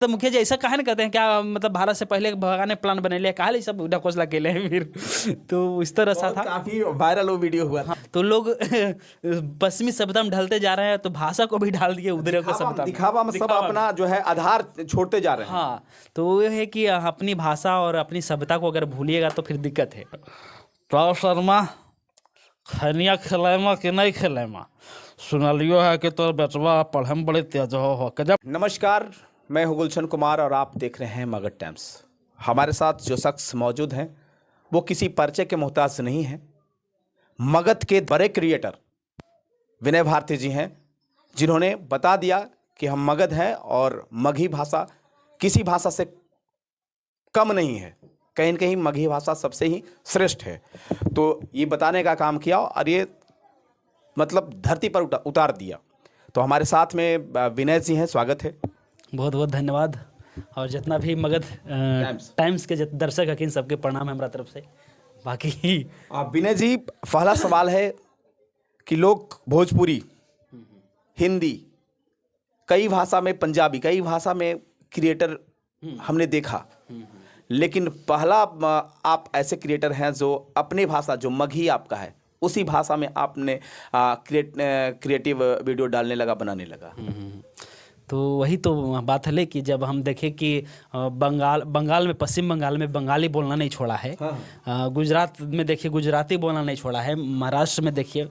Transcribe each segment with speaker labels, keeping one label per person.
Speaker 1: तो मुखिया जी ऐसा काहे ना कहते हैं, क्या मतलब भारत से पहले भगाने प्लान बने लिया, काहे सब ढकोसला के लिए फिर तो इस तरह सा था।
Speaker 2: काफी वायरल वो वीडियो हुआ था।
Speaker 1: तो लोग पश्चिमी सभ्यता में ढलते जा रहे हैं, तो भाषा को भी डाल दिए उधर को सभ्यता में।
Speaker 2: दिखावा में सब अपना जो है आधार छोड़ते जा रहे हैं।
Speaker 1: हाँ, तो ये है कि अपनी भाषा और अपनी सभ्यता को अगर भूलिएगा तो फिर दिक्कत है। राव शर्मा खनिया खिलाएमा कि नहीं खिलाएमा, सुनलियो है कि तो बचवा पढ़म बड़े तेज हो गजब।
Speaker 2: नमस्कार, मैं हूं गुलशन कुमार और आप देख रहे हैं मगध टाइम्स। हमारे साथ जो शख्स मौजूद हैं वो किसी परिचय के मोहताज नहीं हैं। मगध के बड़े क्रिएटर विनय भारती जी हैं, जिन्होंने बता दिया कि हम मगध हैं और मगही भाषा किसी भाषा से कम नहीं है, कहीं न कहीं मगही भाषा सबसे ही श्रेष्ठ है। तो ये बताने का काम किया और ये मतलब धरती पर उतार दिया। तो हमारे साथ में विनय जी हैं, स्वागत है।
Speaker 1: बहुत बहुत धन्यवाद। और जितना भी मगध टाइम्स के दर्शक हैं, इन सबके प्रणाम है हमारा तरफ से। बाकी
Speaker 2: विनय जी, पहला सवाल है कि लोग भोजपुरी, हिंदी, कई भाषा में, पंजाबी, कई भाषा में क्रिएटर हमने देखा, लेकिन पहला आप ऐसे क्रिएटर हैं जो अपनी भाषा, जो मगही आपका है, उसी भाषा में आपने क्रिएटिव वीडियो डालने लगा, बनाने लगा।
Speaker 1: तो वही तो बात है कि जब हम देखें कि बंगाल में, पश्चिम बंगाल में बंगाली बोलना नहीं छोड़ा है। गुजरात में देखिए गुजराती बोलना नहीं छोड़ा है। महाराष्ट्र में देखिए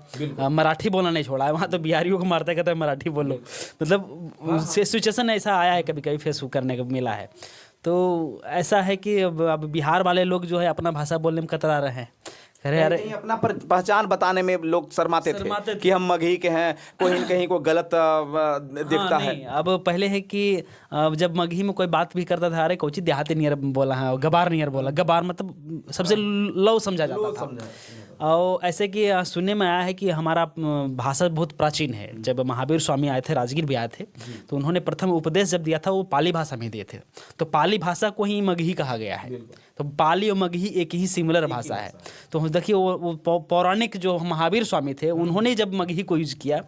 Speaker 1: मराठी बोलना नहीं छोड़ा है। वहाँ तो बिहारियों को मारते कहते हैं मराठी बोलो। मतलब सिचुएशन ऐसा आया है, कभी कभी फेस करने को मिला है। तो ऐसा है कि अब बिहार वाले लोग जो है अपना भाषा बोलने में कतरा रहे हैं।
Speaker 2: अरे अपना पहचान बताने में लोग शर्माते थे कि हम मगही के हैं, कोई कहीं को गलत दिखता है।
Speaker 1: अब पहले है कि जब मगही में कोई बात भी करता था, अरे कोची देहाती नियर बोला है, गबार नियर बोला। गबार मतलब सबसे लो समझा जाता था। और ऐसे कि सुनने में आया है कि हमारा भाषा बहुत प्राचीन है। जब महावीर स्वामी आए थे, राजगीर भी आए थे, तो उन्होंने प्रथम उपदेश जब दिया था वो पाली भाषा में दिए थे। तो पाली भाषा को ही मगही कहा गया है। तो पाली और मगही एक ही सिमिलर भाषा है। तो देखिए वो पौराणिक जो महावीर स्वामी थे, उन्होंने जब मगही को यूज किया,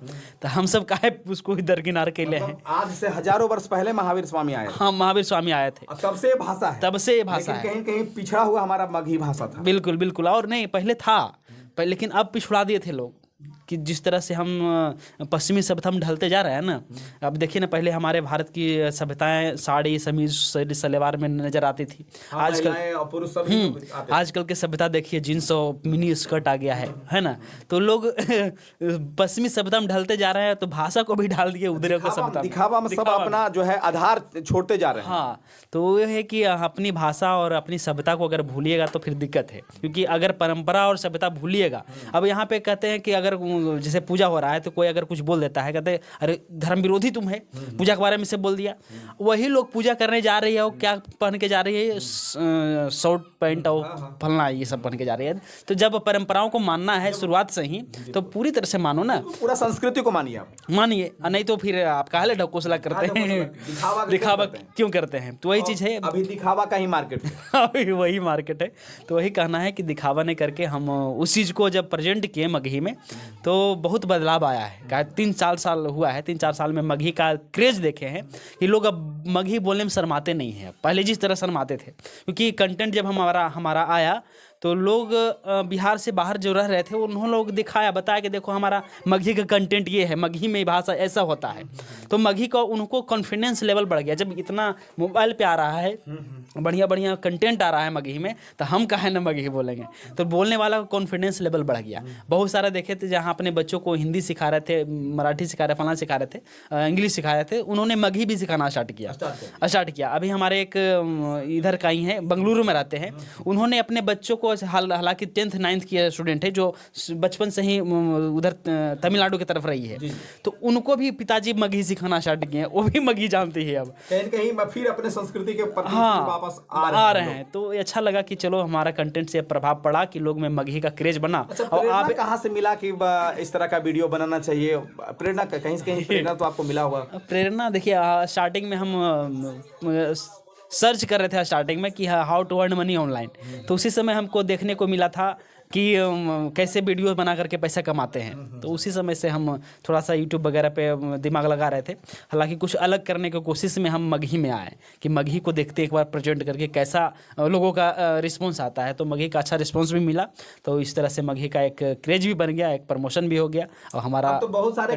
Speaker 1: तो हम सब काहे उसको ही दरकिनार के लिए हैं।
Speaker 2: आज से हजारों वर्ष पहले महावीर स्वामी आए।
Speaker 1: हाँ, महावीर स्वामी आए थे,
Speaker 2: तब से भाषा है,
Speaker 1: तब से भाषा है।
Speaker 2: कहीं कहीं पिछड़ा हुआ हमारा मगही भाषा था।
Speaker 1: बिल्कुल बिल्कुल। और नहीं, पहले था, लेकिन अब पिछड़ा दिए थे लोग कि जिस तरह से हम पश्चिमी सभ्यता में ढलते जा रहे हैं ना। अब देखिए ना, पहले हमारे भारत की सभ्यताएं साड़ी, समीज, सलवार में नजर आती थी। आजकल के सभ्यता देखिए जींस और मिनी स्कर्ट आ गया है ना। तो लोग पश्चिमी सभ्यता में ढलते जा रहे हैं, तो भाषा को भी डाल दिए उधर को सभ्यता,
Speaker 2: दिखावा में सब अपना जो है आधार छोड़ते जा रहे हैं।
Speaker 1: हाँ, तो ये है कि अपनी भाषा और अपनी सभ्यता को अगर भूलिएगा तो फिर दिक्कत है। क्योंकि अगर परंपरा और सभ्यता भूलिएगा, अब यहाँ पे कहते हैं कि अगर जैसे पूजा हो रहा है तो कोई अगर कुछ बोल देता है, कहते हैं अरे धर्म विरोधी तुम है, पूजा के बारे में से बोल दिया। वही लोग पूजा करने जा रही है, वो क्या पहन के जा रही है, शॉर्ट पैंट और फलना, ये सब पहन के जा रही है। तो जब परंपराओं को मानना है शुरुआत से ही, तो पूरी तरह से मानो ना,
Speaker 2: पूरा संस्कृति को मानिए आप,
Speaker 1: मानिए। नहीं तो फिर आप काहे ढकोसला करते हैं, दिखावा क्यों करते हैं। तो वही चीज है,
Speaker 2: अभी दिखावा का ही मार्केट
Speaker 1: है। वही मार्केट है। तो वही कहना है कि दिखावा नहीं करके हम उस चीज को जब प्रेजेंट किए मगही में, तो बहुत बदलाव आया है। क्या 3-4 साल हुआ है, 3-4 साल में मगही का क्रेज देखे हैं कि लोग अब मगही बोलने में शर्माते नहीं हैं, पहले जिस तरह शर्माते थे। क्योंकि कंटेंट जब हमारा आया, तो लोग बिहार से बाहर जो रह रहे थे, उन्होंने लोग दिखाया, बताया कि देखो हमारा मगही का कंटेंट ये है, मगही में भाषा ऐसा होता है। तो मगही को उनको कॉन्फिडेंस लेवल बढ़ गया। जब इतना मोबाइल पे आ रहा है, बढ़िया बढ़िया कंटेंट आ रहा है मगही में, तो हम काहे ना मगही बोलेंगे। तो बोलने वाला का कॉन्फिडेंस लेवल बढ़ गया। बहुत सारा देखे थे जहाँ अपने बच्चों को हिंदी सिखा रहे थे, मराठी सिखा रहे, फलाना सिखा रहे थे, इंग्लिश सिखा रहे थे, उन्होंने मगही भी सिखाना स्टार्ट किया। अभी हमारे एक इधर का ही है, बेंगलुरु में रहते हैं, उन्होंने अपने बच्चों को, हालांकि 10th 9th की स्टूडेंट है जो बचपन से ही उधर तमिलनाडु की तरफ रही है, तो उनको भी पिताजी मगही सिखाना स्टार्ट किए हैं। वो भी मगही जानती है। अब
Speaker 2: कहीं फिर अपने संस्कृति के प्रति वापस
Speaker 1: आ रहे हैं। तो ये अच्छा लगा कि चलो हमारा कंटेंट से प्रभाव पड़ा कि लोग में मगही का क्रेज बना।
Speaker 2: और आप कहाँ से मिला कि इस तरह का वीडियो बनाना चाहिए? प्रेरणा कहीं से कहीं प्रेरणा तो आपको मिला होगा।
Speaker 1: प्रेरणा देखिए, स्टार्टिंग में हम सर्च कर रहे थे स्टार्टिंग में कि how to earn money online. तो उसी समय हमको देखने को मिला था कि कैसे वीडियो बना करके पैसा कमाते हैं। तो उसी समय से हम थोड़ा सा यूट्यूब वगैरह पे दिमाग लगा रहे थे। हालांकि कुछ अलग करने की कोशिश में हम मगही में आए कि मगही को देखते एक बार प्रेजेंट करके कैसा लोगों का रिस्पॉन्स आता है। तो मगही का अच्छा रिस्पॉन्स भी मिला, तो इस तरह से मगही का एक क्रेज भी बन गया, एक प्रमोशन भी हो गया। और हमारा
Speaker 2: अब तो बहुत सारे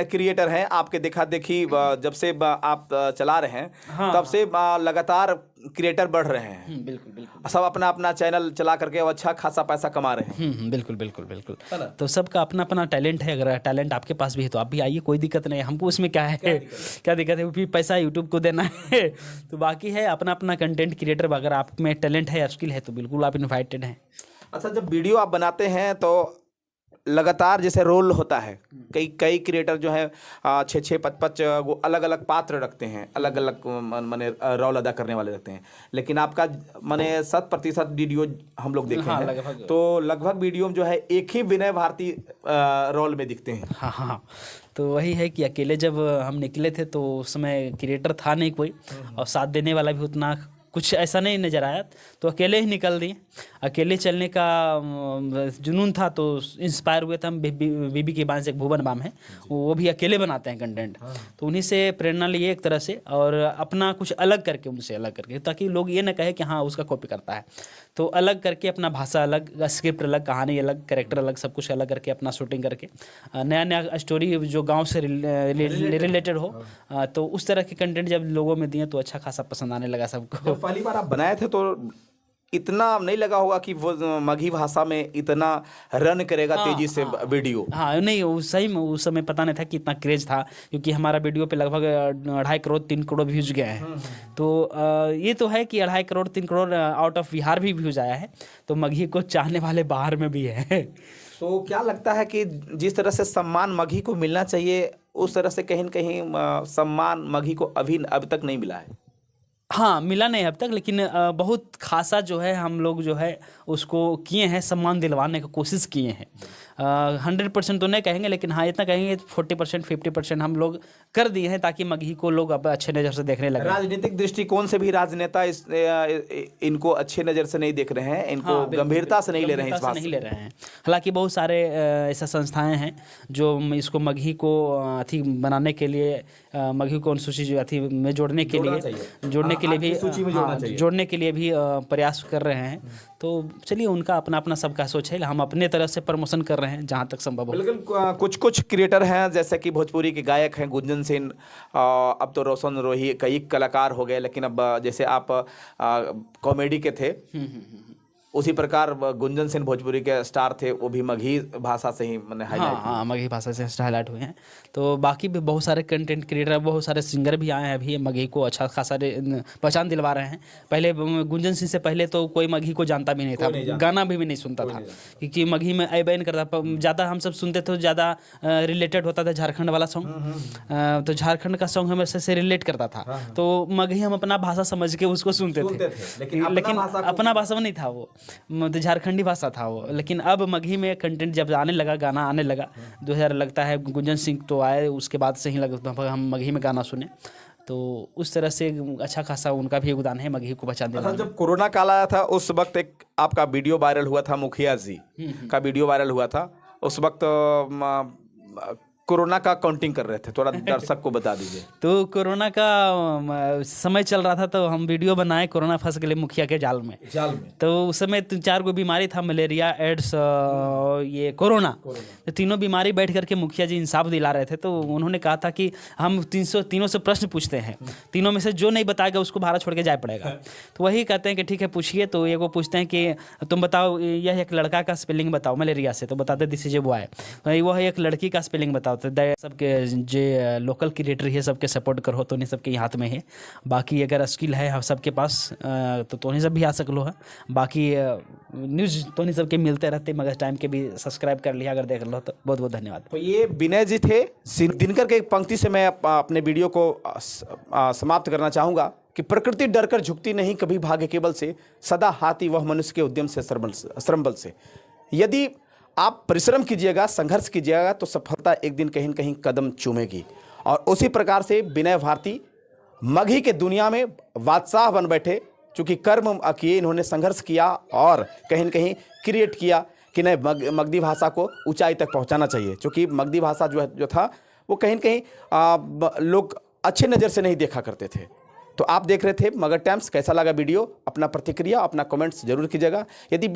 Speaker 2: क्रिएटर हैं आपके देखा देखी जब से आप चला रहे हैं तब से लगातार क्रिएटर बढ़ रहे हैं।
Speaker 1: बिल्कुल बिल्कुल,
Speaker 2: सब अपना अपना चैनल चला करके अच्छा खासा पैसा कमा रहे हैं।
Speaker 1: बिल्कुल बिल्कुल बिल्कुल। तो सबका अपना अपना टैलेंट है। अगर टैलेंट आपके पास भी है तो आप भी आइए, कोई दिक्कत नहीं है हमको उसमें। क्या है क्या दिक्कत है, वो भी पैसा यूट्यूब को देना है। तो बाकी है अपना अपना कंटेंट क्रिएटर। अगर आप में टैलेंट है, स्किल है, तो बिल्कुल आप इन्वाइटेड हैं।
Speaker 2: अच्छा, जब वीडियो आप बनाते हैं तो लगातार जैसे रोल होता है, कई क्रिएटर जो है 6-6 5-5 वो अलग अलग पात्र रखते हैं, अलग अलग माने रोल अदा करने वाले रखते हैं। लेकिन आपका माने 100% वीडियो हम लोग देखे हैं तो लगभग वीडियो में जो है एक ही विनय भारती रोल में दिखते हैं।
Speaker 1: हाँ, तो वही है कि अकेले जब हम निकले थे तो उस समय क्रिएटर था नहीं कोई, और साथ देने वाला भी उतना कुछ ऐसा नहीं नज़र आया। तो अकेले ही निकल दिए। अकेले चलने का जुनून था तो इंस्पायर हुए थे हम। बीबी के बांस एक भुवन बाम है, वो भी अकेले बनाते हैं कंटेंट। तो उन्हीं से प्रेरणा लिए एक तरह से, और अपना कुछ अलग करके, उनसे अलग करके, ताकि लोग ये ना कहे कि हाँ उसका कॉपी करता है। तो अलग करके अपना भाषा अलग, स्क्रिप्ट अलग, कहानी अलग, कैरेक्टर अलग, सब कुछ अलग करके अपना शूटिंग करके नया नया स्टोरी जो गाँव से रिलेटेड हो। तो उस तरह के कंटेंट जब लोगों में दिए तो अच्छा खासा पसंद आने लगा सबको।
Speaker 2: पहली बार आप बनाए थे तो इतना नहीं लगा होगा कि वो मगही भाषा में इतना रन करेगा तेजी से वीडियो?
Speaker 1: हाँ नहीं, सही में उस समय पता नहीं था कि इतना क्रेज था, क्योंकि हमारा वीडियो पे लगभग 2.5 करोड़ 3 करोड़ व्यूज गए हैं। तो ये तो है कि 2.5 करोड़ 3 करोड़ आउट ऑफ बिहार भी व्यूज आया है। तो मगही को चाहने वाले बाहर में भी है।
Speaker 2: तो क्या लगता है कि जिस तरह से सम्मान मगही को मिलना चाहिए उस तरह से कहीं न कहीं सम्मान मगही को अभी तक नहीं मिला है?
Speaker 1: हाँ, मिला नहीं अब तक, लेकिन बहुत खासा जो है हम लोग जो है उसको किए हैं, सम्मान दिलवाने की कोशिश किए हैं। 100% तो नहीं कहेंगे, लेकिन हाँ इतना कहेंगे 40% 50% हम लोग कर दिए हैं, ताकि मगही को लोग अब अच्छे नज़र से देखने लगे।
Speaker 2: राजनीतिक दृष्टिकोण से भी राजनेता इनको अच्छे नज़र से नहीं देख रहे हैं, इनको गंभीरता से नहीं ले रहे हैं, इस बात
Speaker 1: नहीं ले रहे हैं। हालांकि बहुत सारे ऐसा संस्थाएं हैं जो इसको मगही को अथी बनाने के लिए, मगही को अनुसूचित अथी में जोड़ने के लिए भी प्रयास कर रहे हैं। तो चलिए, उनका अपना अपना सबका सोच है। हम अपने तरह से प्रमोशन कर रहे हैं जहाँ तक संभव हो।
Speaker 2: बिल्कुल, कुछ क्रिएटर हैं जैसे कि भोजपुरी के गायक हैं गुंजन सिंह, अब तो रोशन रोही कई कलाकार हो गए, लेकिन अब जैसे आप कॉमेडी के थे उसी प्रकार गुंजन सिंह भोजपुरी के स्टार थे, वो भी मगही भाषा से ही मैंने हाईलाइट।
Speaker 1: हाँ, मगही भाषा से हाईलाइट हुए हैं। तो बाकी भी बहुत सारे कंटेंट क्रिएटर, बहुत सारे सिंगर भी आए हैं अभी, मगही को अच्छा खासा पहचान दिलवा रहे हैं। पहले गुंजन सिंह से पहले तो कोई मगही को जानता भी नहीं था, गाना भी नहीं सुनता था, क्योंकि मगही में ऐबैन करता ज़्यादा हम सब सुनते थे, ज़्यादा रिलेटेड होता था झारखंड वाला सॉन्ग। तो झारखंड का सॉन्ग हमेशा से रिलेट करता था। तो मगही हम अपना भाषा समझ के उसको सुनते थे, लेकिन अपना भाषा नहीं था वो, झारखंडी भाषा था वो। लेकिन अब मगही में कंटेंट जब आने लगा, गाना आने लगा, 2000 लगता है गुंजन सिंह तो आए, उसके बाद से ही लगता हम मगही में गाना सुने। तो उस तरह से अच्छा खासा उनका भी योगदान है मगही को बचा देना।
Speaker 2: जब कोरोना काल आया था उस वक्त एक आपका वीडियो वायरल हुआ था, मुखिया जी का वीडियो वायरल हुआ था। उस वक्त कोरोना का काउंटिंग कर रहे थे, थोड़ा दर्शक को बता दीजिए।
Speaker 1: तो कोरोना का समय चल रहा था, तो हम वीडियो बनाए, कोरोना फंस गए मुखिया के जाल में। तो उस समय 3-4 गो बीमारी था, मलेरिया, एड्स, ये कोरोना। तो तीनों बीमारी बैठ करके मुखिया जी इंसाफ दिला रहे थे। तो उन्होंने कहा था कि हम तीनों से प्रश्न पूछते हैं, तीनों में से जो नहीं बताएगा उसको भारत छोड़ के जाए पड़ेगा। तो वही कहते हैं कि ठीक है पूछिए। तो ये वो पूछते हैं कि तुम बताओ यह एक लड़का का स्पेलिंग बताओ मलेरिया से, तो बताते दिस इज ए बॉय। वो है एक लड़की का स्पेलिंग बताओ। तो सबके जे लोकल क्रिएटर है सबके सपोर्ट करो, तो नहीं सबके हाथ में है। बाकी अगर स्किल है हम सबके पास तो नहीं सब भी आ सकलो है। बाकी न्यूज़ तो नहीं सबके मिलते रहते, मगर टाइम के भी सब्सक्राइब कर लिया अगर देख लो तो बहुत बहुत धन्यवाद।
Speaker 2: तो ये विनय जी थे। दिनकर के एक पंक्ति से मैं अपने वीडियो को समाप्त करना चाहूँगा कि प्रकृति डरकर झुकती नहीं, कभी भागे केवल से, सदा हाथी वह मनुष्य के उद्यम से श्रम बल से। यदि आप परिश्रम कीजिएगा, संघर्ष कीजिएगा, तो सफलता एक दिन कहीं न कहीं कदम चूमेगी। और उसी प्रकार से विनय भारती मगही के दुनिया में बादशाह बन बैठे, चूँकि कर्म किए, इन्होंने संघर्ष किया और कहीं न कहीं क्रिएट किया कि नहीं मगधी भाषा को ऊंचाई तक पहुंचाना चाहिए, क्योंकि मगधी भाषा जो था वो कहीं न कहीं लोग अच्छे नज़र से नहीं देखा करते थे। तो आप देख रहे थे मगध टाइम्स। कैसा लगा वीडियो? अपना प्रतिक्रिया, अपना कमेंट्स जरूर कीजिएगा। यदि